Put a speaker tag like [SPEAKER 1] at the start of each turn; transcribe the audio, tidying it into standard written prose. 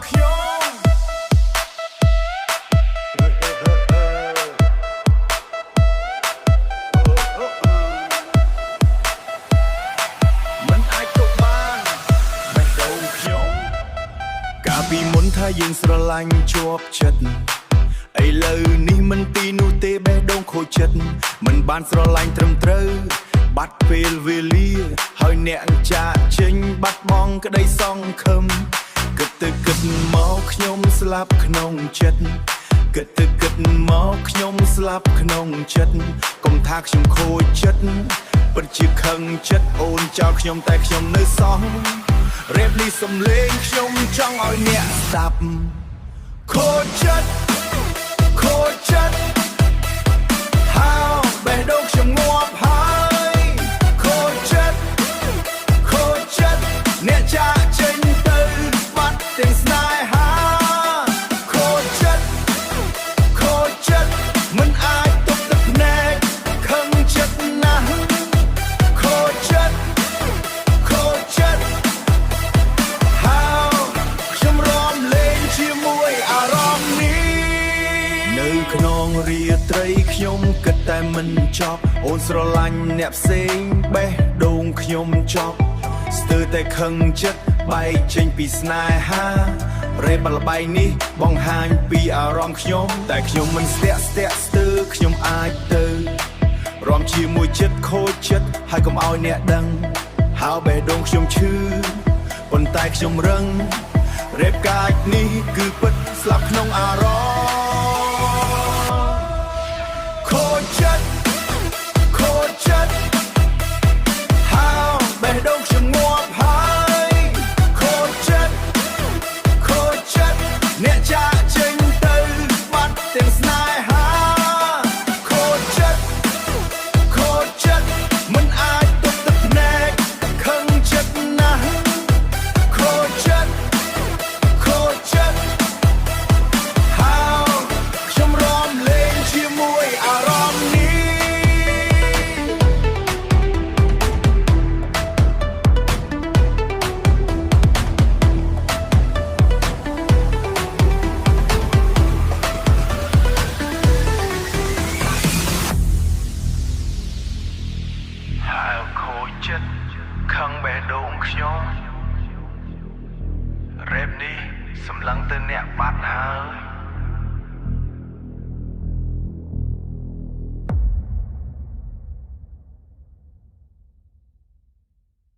[SPEAKER 1] ណ៍ខ្ញុំមិនអាចទុកបានបេះដូងខ្ញុំកាលពីមុនថាយើងស្រឡាញ់ជាប់ចិត្តឥឡូវនេះមិនទីនោះទេបេះដូងខូចចិត្តមិនបានស្រឡាញ់ត្រឹមត្រូវបាត់ពេលវេលាហើយអ្នកចាកចេញបាត់បង់ក្តីសង្ឃឹមគិតទៅគិតមកខ្ញុំស្លាប់ក្នុងចិត្តគិតទៅគិតមកខ្ញុំស្លាប់ក្នុងចិត្តកុំថាខ្ញុំខូចចិត្តពិតជាខឹងចិត្តអូនចោលខ្ញុំតែខ្ញុំនៅសោះរៀបនេះសំលេងខ្ញុំចង់ឲ្យអ្នកស្ដាប់ខូចចិត្តខូចចិត្តហើយបេះដូងខ្ញុំងាប់ហើយខូចចិត្តខូចចិត្តអ្នកចាកចេញទៅបាត់ទាំងស្នេហាខូចចិត្តខូចចិត្តមិនអាចទប់ទឹកភ្នែកខឹងចិត្តណាស់ខូចចិត្តខូចចិត្តហើយខ្ញុំរំលែងជាមួយអារម្មណ៍នេះនៅក្នុងរាត្រីខ្ញុំគិតតែមិនចប់អូនស្រឡាញ់អ្នកផ្សេងបេះដូងខ្ញុំចប់ស្ទើរតែខឹងចិត្តបែកចេញពីស្នេហារេបល្បែងនេះបង្ហាញពីអារម្មណ៍ខ្ញុំតែខ្ញុំមិនស្ទាក់ស្ទើរខ្ញុំអាចទៅរំជាមួយចិត្តខូចចិត្តហើយកុំឲ្យអ្នកដឹងហើយបេះដូងខ្ញុំឈឺប៉ុន្តែខ្ញុំរឹងរេបកាចនេះគឺពិតស្លាប់ក្នុងអារម្មណ៍ខូចចិត្តខូចចិត្តហើយបេះដូងខ្ញុំងាប់ហើយខូចចិត្តខូចចិត្តអ្នកចាកចេញទៅបាត់ទាំងស្នេហាខូចចិត្តខូចចិត្តមិនអាចទប់ទឹកភ្នែកខឹងចិត្តណាស់ខូចចិត្តខូចចិត្តហើយខ្ញុំរំលែងជាមួយអារម្មណ៍នេះហើយខូចចិត្តខឹងបេះដូងខ្ញុំរ៉េបនេះសម្លឹងទៅអ្នកបាត់ហើយ